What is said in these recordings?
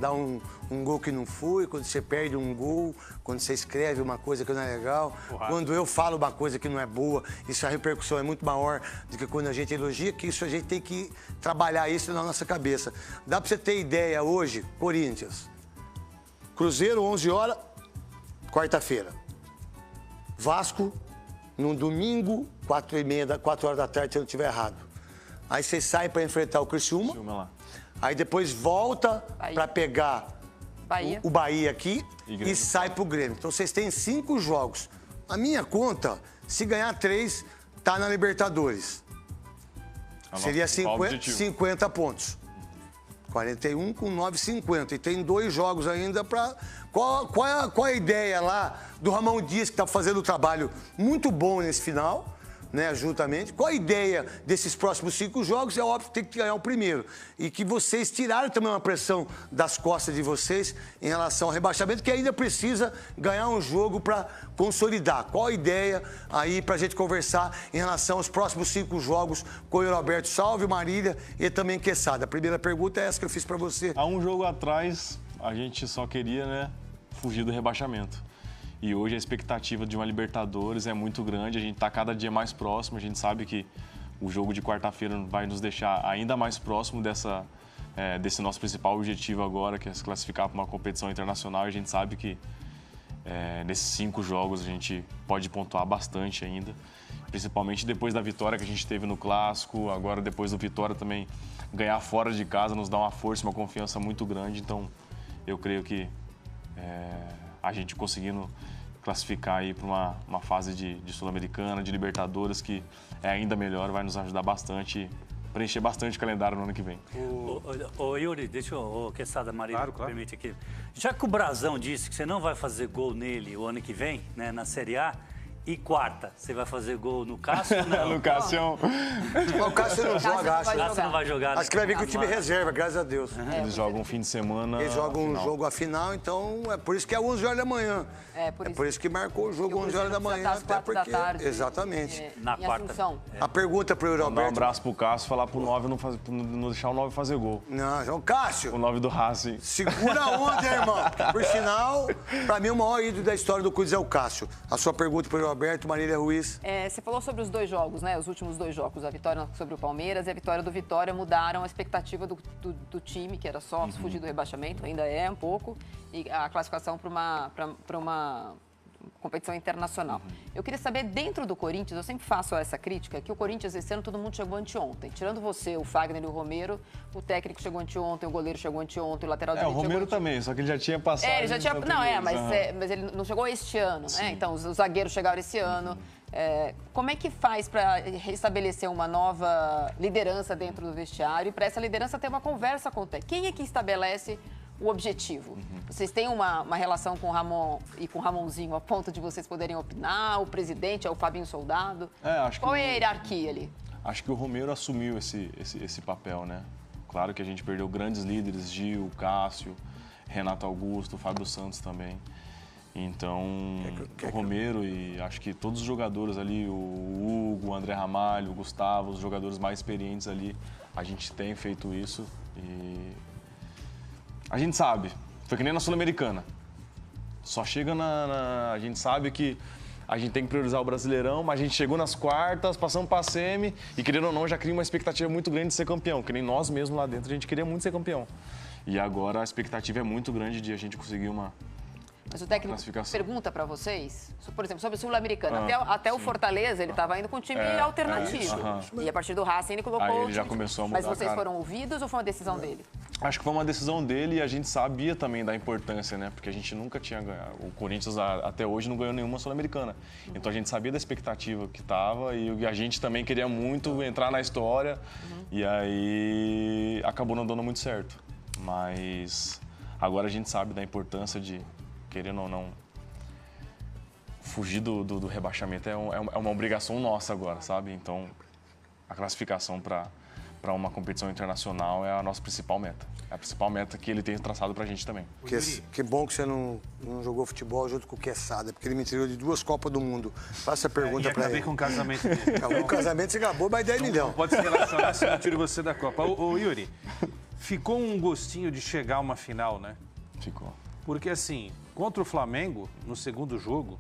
dá um gol que não foi, quando você perde um gol, quando você escreve uma coisa que não é legal, quando eu falo uma coisa que não é boa, isso a repercussão é muito maior do que quando a gente elogia, que isso a gente tem que trabalhar isso na nossa cabeça. Dá pra você ter ideia hoje, Corinthians, Cruzeiro, 11 horas, quarta-feira. Vasco, no domingo, 4 horas da tarde, se eu não estiver errado. Aí vocês saem para enfrentar o Criciúma. Aí depois volta para pegar o Bahia aqui e sai pro Grêmio. Então vocês têm 5 jogos. A minha conta, se ganhar 3, tá na Libertadores. Seria 50 pontos. 41 com 9,50. E tem 2 jogos ainda para... Qual é a ideia lá do Ramon Dias, que está fazendo um trabalho muito bom nesse final, né, juntamente? Qual a ideia desses próximos 5 jogos? É óbvio que tem que ganhar o primeiro. E que vocês tiraram também uma pressão das costas de vocês em relação ao rebaixamento, que ainda precisa ganhar um jogo para consolidar. Qual a ideia aí para a gente conversar em relação aos próximos 5 jogos com o Roberto Salve, Marília e também Quesada? A primeira pergunta é essa que eu fiz para você. Há um jogo atrás, a gente só queria, né, fugir do rebaixamento. E hoje a expectativa de uma Libertadores é muito grande, a gente está cada dia mais próximo, a gente sabe que o jogo de quarta-feira vai nos deixar ainda mais próximo desse nosso principal objetivo agora, que é se classificar para uma competição internacional. E a gente sabe que nesses 5 jogos a gente pode pontuar bastante ainda, principalmente depois da vitória que a gente teve no Clássico, agora depois do Vitória também ganhar fora de casa nos dá uma força, uma confiança muito grande. Então eu creio que a gente conseguindo classificar aí para uma fase de Sul-Americana, de Libertadores, que é ainda melhor, vai nos ajudar bastante, preencher bastante o calendário no ano que vem. Ô Yuri, deixa eu, Quesada, Marília, claro. permite aqui. Já que o Brazão disse que você não vai fazer gol nele o ano que vem, né, na Série A, e quarta, você vai fazer gol no Cássio? Não. No Cássio. O Cássio não joga, acho. O Cássio não vai jogar. Acho que vai vir com o time reserva, graças a Deus. Eles jogam um fim de semana. Eles jogam um jogo a final, então é por isso que é 11 horas da manhã. É por isso que marcou o jogo 11 horas da manhã, até porque... Exatamente. Na quarta. A pergunta pro Dar um Roberto... abraço pro Cássio, falar pro 9 não deixar o 9 fazer gol. Não, João Cássio. O 9 do Racing. Segura a onda, irmão. Por sinal, pra mim o maior ídolo da história do Corinthians é o Cássio. A sua pergunta pro Roberto, Marília Ruiz. Você falou sobre os 2 jogos, né? Os últimos 2 jogos, a vitória sobre o Palmeiras e a vitória do Vitória mudaram a expectativa do time, que era só fugir do rebaixamento, ainda é um pouco, e a classificação para uma competição internacional. Eu queria saber, dentro do Corinthians, eu sempre faço essa crítica, que o Corinthians esse ano todo mundo chegou anteontem. Tirando você, o Fagner e o Romero, o técnico chegou anteontem, o goleiro chegou anteontem, o lateral direito o Romero também, só que ele já tinha passado. Ele já tinha... Não, mas ele não chegou este ano, né? Então, os zagueiros chegaram esse ano. Como é que faz para restabelecer uma nova liderança dentro do vestiário e para essa liderança ter uma conversa com o técnico? Quem é que estabelece o objetivo? Vocês têm uma relação com o Ramon e com o Ramonzinho a ponto de vocês poderem opinar? O presidente é o Fabinho Soldado? Qual é a hierarquia ali? Acho que o Romero assumiu esse papel, né? Claro que a gente perdeu grandes líderes, Gil, Cássio, Renato Augusto, Fábio Santos também. Então, o Romero e acho que todos os jogadores ali, o Hugo, o André Ramalho, o Gustavo, os jogadores mais experientes ali, a gente tem feito isso e a gente sabe, foi que nem na Sul-Americana. Só chega a gente sabe que a gente tem que priorizar o Brasileirão, mas a gente chegou nas quartas, passamos para a semi e, querendo ou não, já cria uma expectativa muito grande de ser campeão, que nem nós mesmos lá dentro, a gente queria muito ser campeão. E agora a expectativa é muito grande de a gente conseguir uma... Mas o técnico pergunta para vocês, por exemplo, sobre o Sul-Americano. Até o Fortaleza, ele estava indo com um time alternativo. E a partir do Racing, ele colocou... Aí ele já começou a mudar. Mas vocês foram ouvidos ou foi uma decisão dele? Acho que foi uma decisão dele e a gente sabia também da importância, né? Porque a gente nunca tinha ganhado. O Corinthians até hoje não ganhou nenhuma Sul-Americana. Então a gente sabia da expectativa que estava e a gente também queria muito entrar na história. E aí acabou não dando muito certo. Mas agora a gente sabe da importância de, querendo ou não, fugir do rebaixamento é uma obrigação nossa agora, sabe? Então, a classificação para uma competição internacional é a nossa principal meta. É a principal meta que ele tem traçado pra gente também. Que bom que você não jogou futebol junto com o Quesada, porque ele me tirou de 2 Copas do Mundo. Faça a pergunta pra ele. Com o casamento dele. Acabou o casamento, você acabou mais 10 milhões. Pode se relacionar se eu não tiro você da Copa. Ô Yuri, ficou um gostinho de chegar a uma final, né? Ficou. Porque, assim, contra o Flamengo, no segundo jogo,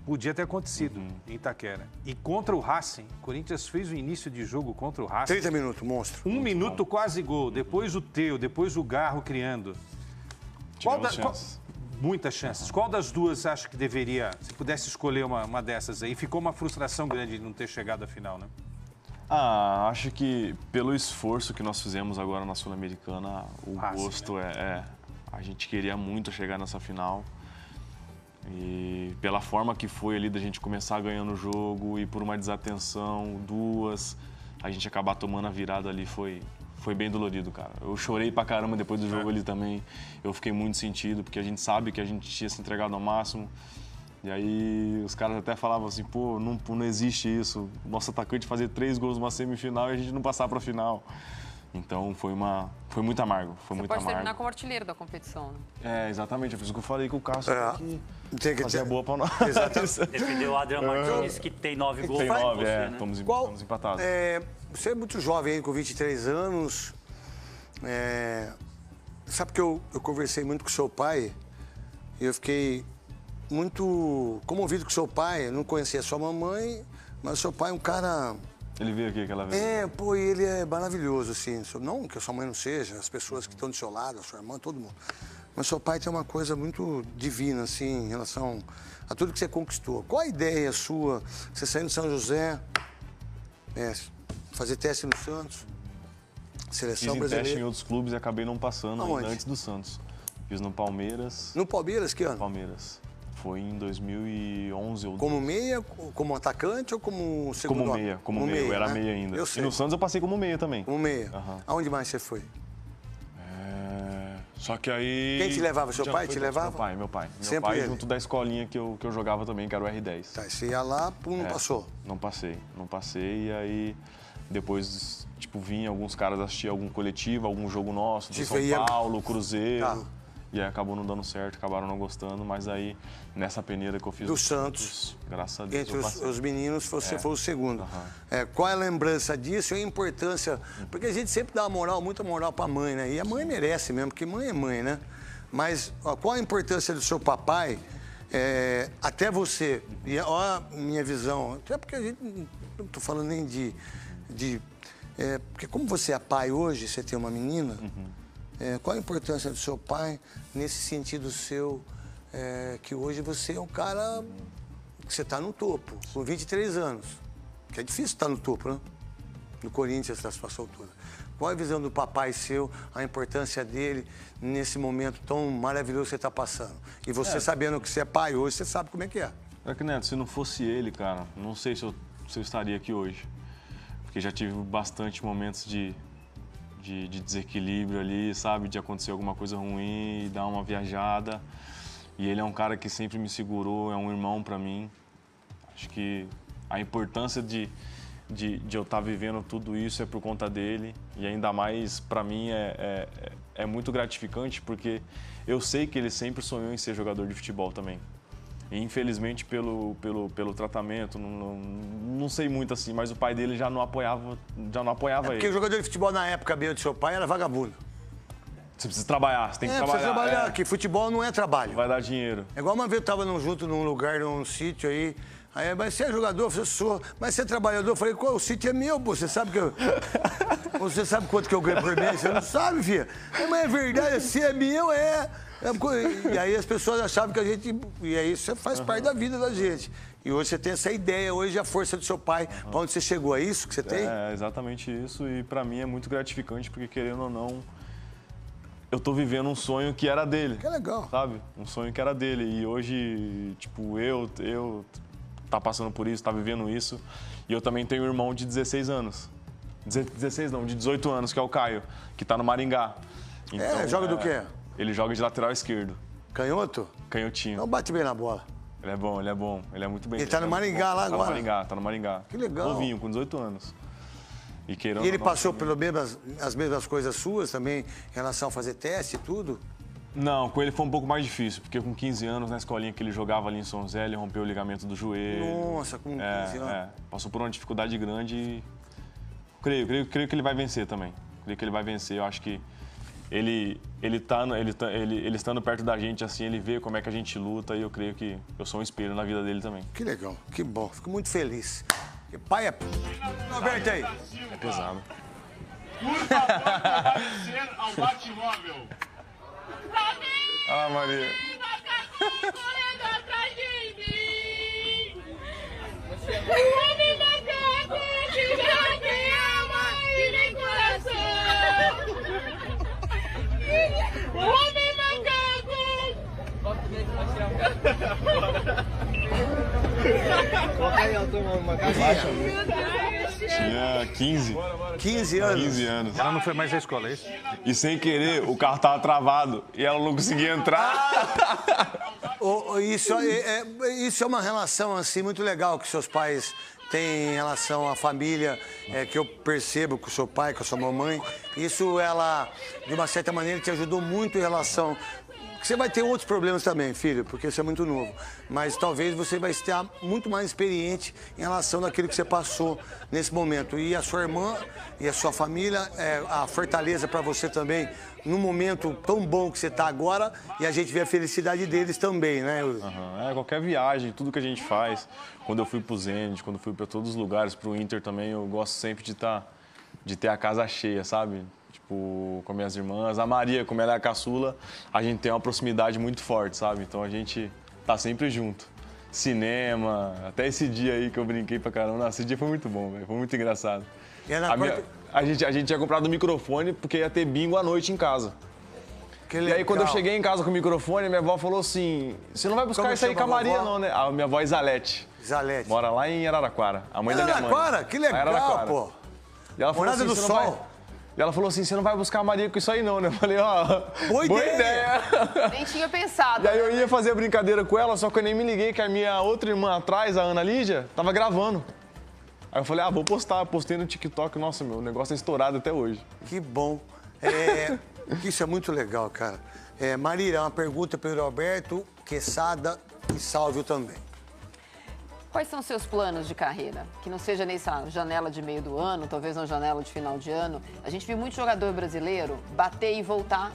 podia ter acontecido em Itaquera. E contra o Racing, o Corinthians fez o início de jogo contra o Racing. 30 minutos, monstro. Um minuto quase gol, depois o Teu, depois o Garro criando. Muitas chances. Qual das duas acha que deveria, se pudesse escolher uma dessas aí? Ficou uma frustração grande de não ter chegado à final, né? Acho que pelo esforço que nós fizemos agora na Sul-Americana, o gosto, né? A gente queria muito chegar nessa final. E pela forma que foi ali da gente começar ganhando o jogo e por uma desatenção, a gente acabar tomando a virada ali foi bem dolorido, cara. Eu chorei pra caramba depois do jogo ali também. Eu fiquei muito sentido, porque a gente sabe que a gente tinha se entregado ao máximo. E aí os caras até falavam assim, pô, não existe isso. Nosso atacante fazer 3 gols numa semifinal e a gente não passar pra final. Então foi muito amargo. Você pode terminar como artilheiro da competição, né? Exatamente. É por isso que eu falei que o Cássio tem que fazer boa pra nós. Defendeu o Adriano Martins, que tem 9 gols. Tem 9, né? Estamos empatados. Você é muito jovem aí, com 23 anos. Sabe que eu conversei muito com seu pai e eu fiquei muito comovido com seu pai. Eu não conhecia sua mamãe, mas seu pai é um cara... Ele veio aqui aquela vez. E ele é maravilhoso, assim. Não que a sua mãe não seja, as pessoas que estão do seu lado, a sua irmã, todo mundo. Mas seu pai tem uma coisa muito divina, assim, em relação a tudo que você conquistou. Qual a ideia sua? Você saindo de São José, fazer teste no Santos, seleção brasileira. Fiz teste em outros clubes e acabei não passando Aonde? ainda antes do Santos. Fiz no Palmeiras. No Palmeiras, que ano? Palmeiras. Foi em 2011 ou 12. Como meia, como atacante ou como segundo homem? Como meia. Eu era meia ainda. Eu sei. E no Santos eu passei como meia também. Como meia. Aonde mais você foi? Só que aí... Quem te levava? Seu pai te levava? Meu pai. Meu Sempre pai ele. junto da escolinha que eu jogava também, que era o R10. Tá, você ia lá, não passou. Não passei. E aí depois, vinha alguns caras assistir algum coletivo, algum jogo nosso, do São Paulo, Cruzeiro. Tá. E aí acabou não dando certo, acabaram não gostando, mas aí nessa peneira que eu fiz do Santos, graças a Deus. Entre os meninos, você foi o segundo. Qual é a lembrança disso e a importância? Porque a gente sempre dá muita moral pra mãe, né? E a mãe merece mesmo, porque mãe é mãe, né? Mas qual a importância do seu papai até você? E ó, a minha visão, até porque a gente não tô falando nem porque como você é pai hoje, você tem uma menina. Qual a importância do seu pai nesse sentido seu, que hoje você é um cara que você está no topo, com 23 anos, que é difícil estar no topo, né? No Corinthians, essa situação toda. Qual a visão do papai seu, a importância dele nesse momento tão maravilhoso que você está passando? E você sabendo que você é pai hoje, você sabe como é que é. Neto, se não fosse ele, cara, não sei se eu estaria aqui hoje. Porque já tive bastante momentos de desequilíbrio ali, sabe? De acontecer alguma coisa ruim e dar uma viajada. E ele é um cara que sempre me segurou, é um irmão pra mim. Acho que a importância de eu estar vivendo tudo isso é por conta dele. E ainda mais, pra mim, é muito gratificante, porque eu sei que ele sempre sonhou em ser jogador de futebol também. E, infelizmente, pelo tratamento, não sei muito assim, mas o pai dele já não apoiava ele. Porque o jogador de futebol na época mesmo do seu pai era vagabundo. Você precisa trabalhar, você tem que trabalhar. Precisa trabalhar, que futebol não é trabalho. Vai dar dinheiro. É igual uma vez eu tava junto num lugar, num sítio aí. Aí, mas você é jogador? Eu falei, sou. Mas você é trabalhador? Eu falei, o sítio é meu, pô. Você sabe que você sabe quanto que eu ganho por mês? Você não sabe, filha. Mas é verdade, se é meu, E aí as pessoas achavam que a gente... E aí isso faz parte da vida da gente. E hoje você tem essa ideia, hoje a força do seu pai, pra onde você chegou, é isso que você tem? É exatamente isso, e pra mim é muito gratificante, porque querendo ou não, eu tô vivendo um sonho que era dele. Que legal. Sabe? Um sonho que era dele. E hoje, eu tá passando por isso, tá vivendo isso. E eu também tenho um irmão de 16 anos. 16 não, de 18 anos, que é o Caio, que tá no Maringá. Então, joga do quê? Ele joga de lateral esquerdo. Canhoto? Canhotinho. Não bate bem na bola. Ele é bom. Ele é muito bem. Ele tá no Maringá lá agora? Tá no Maringá. Que legal. Novinho, com 18 anos. E ele passou as mesmas coisas suas também, em relação a fazer teste e tudo? Não, com ele foi um pouco mais difícil, porque com 15 anos, na escolinha que ele jogava ali em São José, ele rompeu o ligamento do joelho. Nossa, com 15 anos. Passou por uma dificuldade grande e creio que ele vai vencer também. creio que ele vai vencer. Eu acho que ele estando perto da gente, assim, ele vê como é que a gente luta e eu creio que eu sou um espelho na vida dele também. Que legal, que bom. Fico muito feliz. E pai é... Roberto aí. É pesado. Por favor, comparecer ao Batmóvel. Ah, Maria. Correndo atrás de mim. O homem macaco que não tem alma e nem coração. O homem Tinha 15. 15 anos. 15 anos. Ela não foi mais à escola, é isso? E sem querer, o carro tava travado e ela não conseguia entrar. Isso é uma relação assim muito legal que seus pais têm em relação à família, que eu percebo com o seu pai, com a sua mamãe. Isso, ela, de uma certa maneira, te ajudou muito em relação... Você vai ter outros problemas também, filho, porque você é muito novo. Mas talvez você vai estar muito mais experiente em relação àquilo que você passou nesse momento. E a sua irmã e a sua família, a fortaleza para você também, num momento tão bom que você está agora, e a gente vê a felicidade deles também, né? Qualquer viagem, tudo que a gente faz. Quando eu fui pro Zenit, quando eu fui para todos os lugares, pro Inter também, eu gosto sempre de ter a casa cheia, sabe? Tipo, com minhas irmãs. A Maria, como ela é a caçula, a gente tem uma proximidade muito forte, sabe? Então a gente tá sempre junto. Cinema, até esse dia aí que eu brinquei pra caramba. Esse dia foi muito bom, velho. Foi muito engraçado. A gente tinha comprado um microfone porque ia ter bingo à noite em casa. E aí, quando eu cheguei em casa com o microfone, minha avó falou assim: você não vai buscar isso aí com a Maria, não, né? A minha avó é Isalete. Isalete. Mora lá em Araraquara. A mãe da minha mãe. Araraquara? Que legal, pô. E ela falou Morada assim, do Sol. E ela falou assim, você não vai buscar a Maria com isso aí não, né? Eu falei, boa ideia. Nem tinha pensado. E aí eu ia fazer a brincadeira com ela, só que eu nem me liguei que a minha outra irmã atrás, a Ana Lídia, tava gravando. Aí eu falei, vou postar. Postei no TikTok, nossa, meu, o negócio é estourado até hoje. Que bom. Isso é muito legal, cara. Marília, uma pergunta para o Roberto, Quesada e Sálvio também. Quais são os seus planos de carreira? Que não seja nessa janela de meio do ano, talvez na janela de final de ano. A gente viu muito jogador brasileiro bater e voltar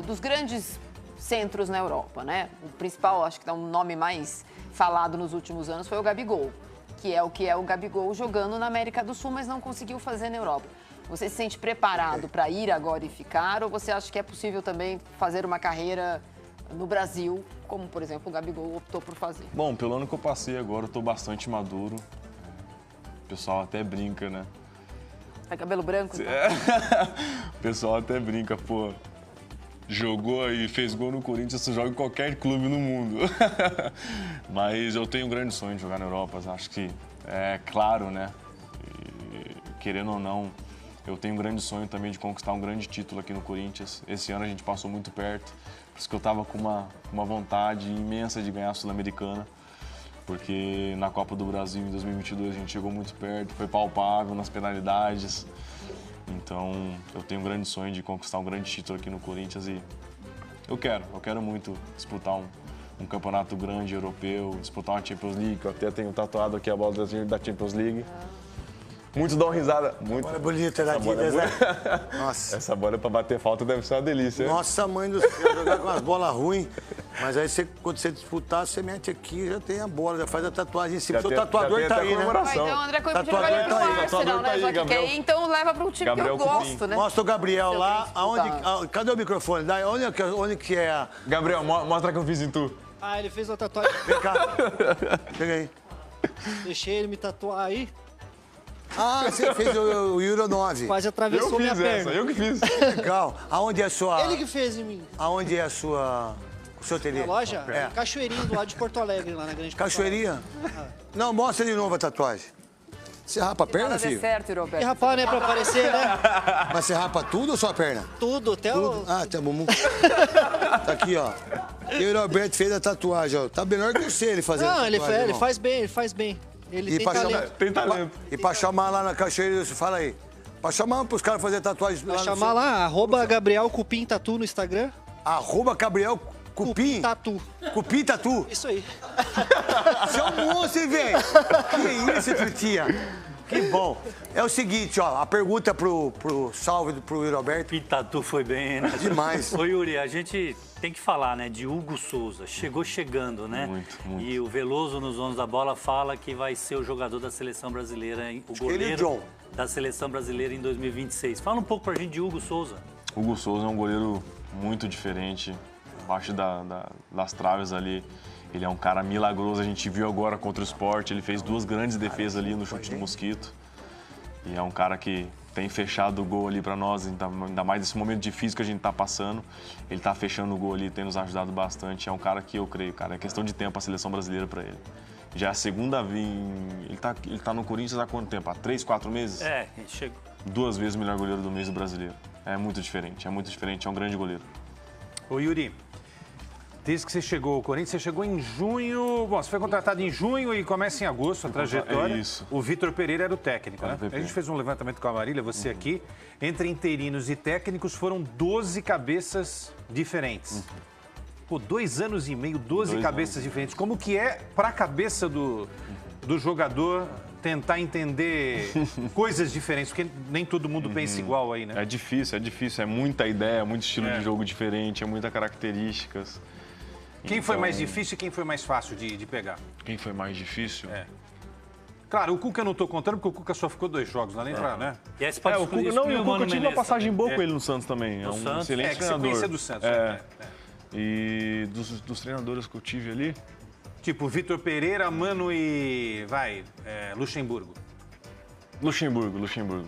dos grandes centros na Europa, né? O principal, acho que é um nome mais falado nos últimos anos, foi o Gabigol, que é o Gabigol jogando na América do Sul, mas não conseguiu fazer na Europa. Você se sente preparado para ir agora e ficar, ou você acha que é possível também fazer uma carreira no Brasil, como, por exemplo, o Gabigol optou por fazer? Bom, pelo ano que eu passei agora, eu tô bastante maduro. O pessoal até brinca, né? Tá cabelo branco? Então? O pessoal até brinca, pô. Jogou e fez gol no Corinthians, você joga em qualquer clube no mundo. Mas eu tenho um grande sonho de jogar na Europa, acho que é claro, né? E, querendo ou não, eu tenho um grande sonho também de conquistar um grande título aqui no Corinthians. Esse ano a gente passou muito perto. Por isso que eu estava com uma vontade imensa de ganhar a Sul-Americana, porque na Copa do Brasil em 2022 a gente chegou muito perto, foi palpável nas penalidades. Então eu tenho um grande sonho de conquistar um grande título aqui no Corinthians e eu quero muito disputar um campeonato grande europeu, disputar uma Champions League, que eu até tenho tatuado aqui a bola da Champions League. Muitos dão risada. Muito. Bola bonita da Adidas, né? Nossa. Essa bola pra bater falta deve ser uma delícia. Nossa, mãe do céu, jogar com as bolas ruins. Mas aí, quando você disputar, você mete aqui, já tem a bola, já faz a tatuagem em cima. O seu tatuador tá aí, né? Então, André Coelho podia jogar ele pro Arsenal, né? Já que quer, então leva pro time que eu gosto, né? Mostra o Gabriel lá. Cadê o microfone? Onde que é a... Gabriel, mostra que eu fiz em tu. Ele fez uma tatuagem. Vem cá. Pega aí. Deixei ele me tatuar aí. Você fez o Euro 9. Quase atravessou minha perna. Eu que fiz. Legal. Aonde é a sua... Ele que fez em mim. Aonde é o seu ateliê? A loja? Cachoeirinha, do lado de Porto Alegre, lá na Grande Cachoeirinha? Não, mostra de novo a tatuagem. Você rapa a perna, filho? certo, Roberto. E rapar, né, pra aparecer, né? Mas você rapa tudo ou só a perna? Tudo, até o... Até o bumbum. Tá aqui, ó. E o Roberto fez a tatuagem, ó. Tá melhor que você ele fazendo Não, tatuagem, ele faz bem. Ele tem talento. Tem talento. E pra chamar lá na Cachoeira, você fala aí. Pra chamar pros caras fazer tatuagem lá Vai chamar lá, @Gabriel Cupim Tatu no Instagram. @Gabriel Cupim? Tatu. Cupim Tatu? Isso aí. Você é um monstro, hein, velho? Que isso, Tutinha? Que bom. É o seguinte, ó, a pergunta pro salve pro Yuri Alberto. Pitatu foi bem, né? Demais. Ô, Yuri, a gente tem que falar, né, de Hugo Souza. Chegou chegando, né? Muito. E o Veloso, nos Donos da Bola, fala que vai ser o jogador da Seleção Brasileira, hein? O Ele e o goleiro John. da Seleção Brasileira em 2026. Fala um pouco pra gente de Hugo Souza. Hugo Souza é um goleiro muito diferente, abaixo das traves ali. Ele é um cara milagroso, a gente viu agora contra o Sport, ele fez 2 grandes defesas ali no chute do Mosquito. E é um cara que tem fechado o gol ali para nós, ainda mais nesse momento difícil que a gente está passando. Ele está fechando o gol ali, tem nos ajudado bastante. É um cara que eu creio, cara, é questão de tempo a seleção brasileira para ele. Já é a segunda vez, ele tá no Corinthians há quanto tempo? Há 3, 4 meses? Ele chegou. 2 vezes o melhor goleiro do mês do brasileiro. É muito diferente, é um grande goleiro. Ô, Yuri, desde que você chegou ao Corinthians, você chegou em junho. Bom, você foi contratado em junho e começa em agosto a trajetória. É isso. O Vitor Pereira era o técnico, né? VP. A gente fez um levantamento com a Marília, você aqui. Entre interinos e técnicos foram 12 cabeças diferentes. Pô, 2 anos e meio, 12 cabeças diferentes. Como que é pra cabeça do jogador tentar entender coisas diferentes? Porque nem todo mundo pensa igual aí, né? É difícil. É muita ideia, muito estilo de jogo diferente, é muitas características. Quem foi Então, mais difícil e quem foi mais fácil de pegar? Quem foi mais difícil? Claro, o Cuca eu não tô contando porque o Cuca só ficou 2 jogos, não é nem pra, né? E aí você pode O Cuca, excluir não, e o o Cuca Mano tive uma Menezes passagem também. boa com ele no Santos também. É um Santos. excelente Que treinador. sequência do Santos. E dos treinadores que eu tive ali, Tipo, Vitor Pereira, Mano e... Luxemburgo. Luxemburgo.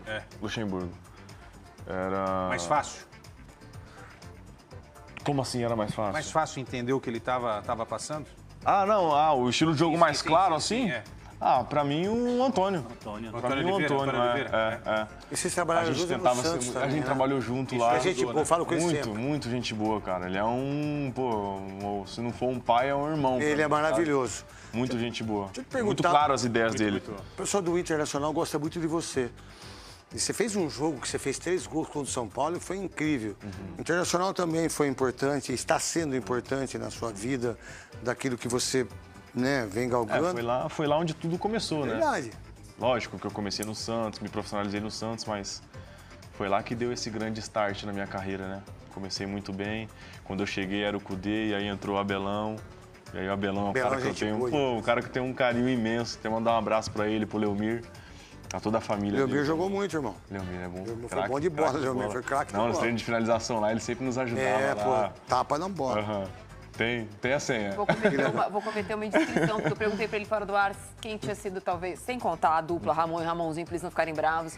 É. Luxemburgo. Era... Mais fácil. Como assim era mais fácil? Mais fácil entender o que ele tava passando? Ah, não. O estilo de jogo mais claro, assim? é. Pra mim, o Antônio. Antônio. Pra mim, o Antônio, Oliveira. E vocês A trabalharam gente juntos no tentava Santos ser... também, A gente né? trabalhou junto Isso, lá. a gente, pô, falo com ele Muito, sempre. muito gente boa, cara. Ele é se não for um pai, é um irmão. pra Ele mim, é maravilhoso. sabe? Muito gente boa. Deixa eu te perguntar- Muito claro as ideias dele. O pessoal do Internacional gosta muito de você. E você fez um jogo que você fez 3 gols contra o São Paulo e foi incrível. O Internacional também foi importante, está sendo importante na sua vida, daquilo que você, né, vem galgando. Foi lá onde tudo começou, né? Verdade. Lógico que eu comecei no Santos, me profissionalizei no Santos, mas foi lá que deu esse grande start na minha carreira, né? Comecei muito bem. Quando eu cheguei era o Cudê, e aí entrou o Abelão. E aí o Abelão é um cara que eu tenho, um cara que tem um carinho imenso. Tenho que mandar um abraço pra ele, pro Leomir, a toda a família Leomir dele. jogou muito, irmão. Leomir é bom. Leomir foi Craque, bom de bola, craque de Leomir, bola. foi craque de Não, nos bola. treinos de finalização lá, ele sempre nos ajudava lá. Tapa na bola. Aham. Tem a senha. Vou cometer uma indiscrição, porque eu perguntei pra ele fora do ar quem tinha sido, talvez, sem contar a dupla Ramon e Ramonzinho, pra eles não ficarem bravos.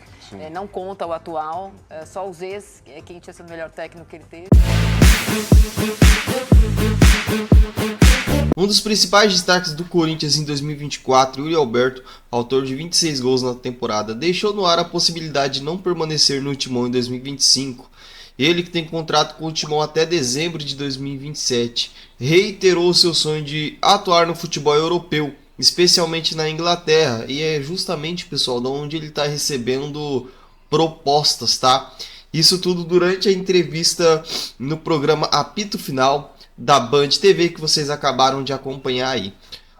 Não conta o atual, só os ex, quem tinha sido o melhor técnico que ele teve. Um dos principais destaques do Corinthians em 2024, Yuri Alberto, autor de 26 gols na temporada, deixou no ar a possibilidade de não permanecer no Timão em 2025. Ele, que tem contrato com o Timão até dezembro de 2027, reiterou seu sonho de atuar no futebol europeu, especialmente na Inglaterra, e é justamente, pessoal, de onde ele está recebendo propostas, tá? Isso tudo durante a entrevista no programa Apito Final da Band TV, que vocês acabaram de acompanhar aí.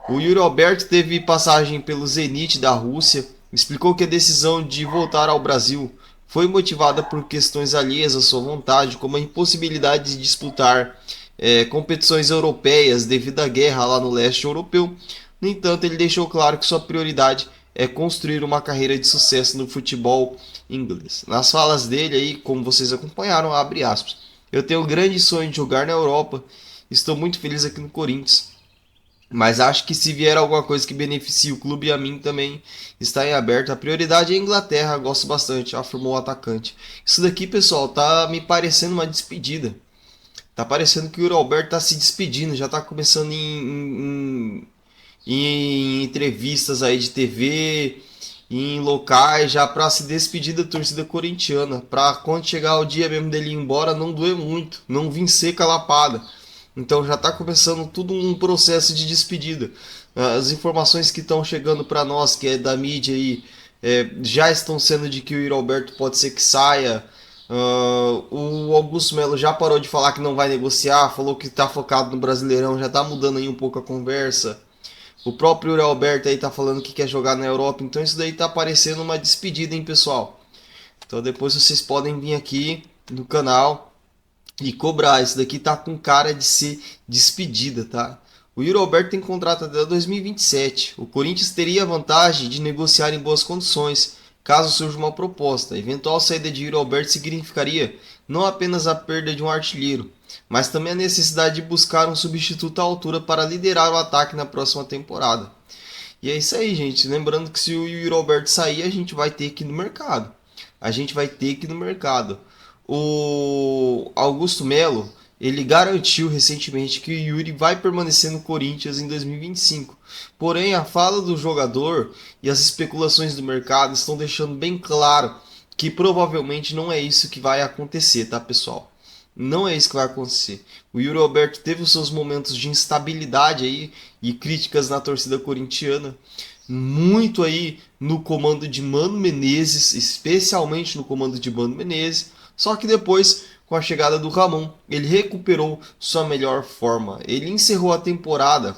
O Yuri Alberto teve passagem pelo Zenit da Rússia, explicou que a decisão de voltar ao Brasil foi motivada por questões alheias à sua vontade, como a impossibilidade de disputar competições europeias devido à guerra lá no leste europeu. No entanto, ele deixou claro que sua prioridade é construir uma carreira de sucesso no futebol inglês. Nas falas dele aí, como vocês acompanharam, abre aspas: eu tenho o grande sonho de jogar na Europa, estou muito feliz aqui no Corinthians, mas acho que se vier alguma coisa que beneficie o clube e a mim também está em aberto. A prioridade é a Inglaterra, gosto bastante, afirmou o atacante. Isso daqui, pessoal, tá me parecendo uma despedida. Tá parecendo que o Yuri Alberto tá se despedindo, já tá começando em entrevistas aí de TV, em locais, já para se despedir da torcida corintiana, para quando chegar o dia mesmo dele ir embora não doer muito, não vir seca lapada. Então já está começando tudo um processo de despedida. As informações que estão chegando para nós, que é da mídia aí, já estão sendo de que o Yuri Alberto pode ser que saia. O Augusto Melo já parou de falar que não vai negociar, falou que está focado no Brasileirão, já está mudando aí um pouco a conversa. O próprio Yuri Alberto aí tá falando que quer jogar na Europa, então isso daí tá parecendo uma despedida, hein, pessoal? Então depois vocês podem vir aqui no canal e cobrar. Isso daqui tá com cara de ser despedida, tá? O Yuri Alberto tem contrato até 2027. O Corinthians teria a vantagem de negociar em boas condições, caso surja uma proposta. A eventual saída de Yuri Alberto significaria não apenas a perda de um artilheiro, mas também a necessidade de buscar um substituto à altura para liderar o ataque na próxima temporada. E é isso aí, gente. Lembrando que se o Yuri Alberto sair, a gente vai ter que ir no mercado. O Augusto Melo, ele garantiu recentemente que o Yuri vai permanecer no Corinthians em 2025. Porém, a fala do jogador e as especulações do mercado estão deixando bem claro que provavelmente não é isso que vai acontecer, tá, pessoal? Não é isso que vai acontecer. O Yuri Alberto teve os seus momentos de instabilidade aí e críticas na torcida corintiana, muito aí no comando de Mano Menezes, especialmente no comando de Mano Menezes. Só que depois, com a chegada do Ramon, ele recuperou sua melhor forma. Ele encerrou a temporada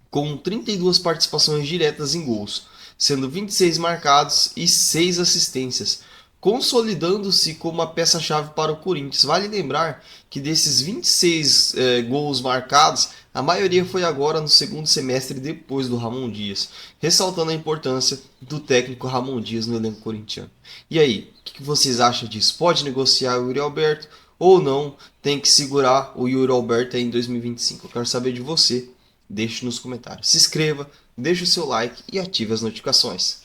com 32 participações diretas em gols, sendo 26 marcados e 6 assistências, consolidando-se como uma peça-chave para o Corinthians. Vale lembrar que desses 26 gols marcados, a maioria foi agora no segundo semestre depois do Ramon Dias, ressaltando a importância do técnico Ramon Dias no elenco corintiano. E aí, o que vocês acham disso? Pode negociar o Yuri Alberto ou não? Tem que segurar o Yuri Alberto aí em 2025? Eu quero saber de você. Deixe nos comentários. Se inscreva, deixe o seu like e ative as notificações.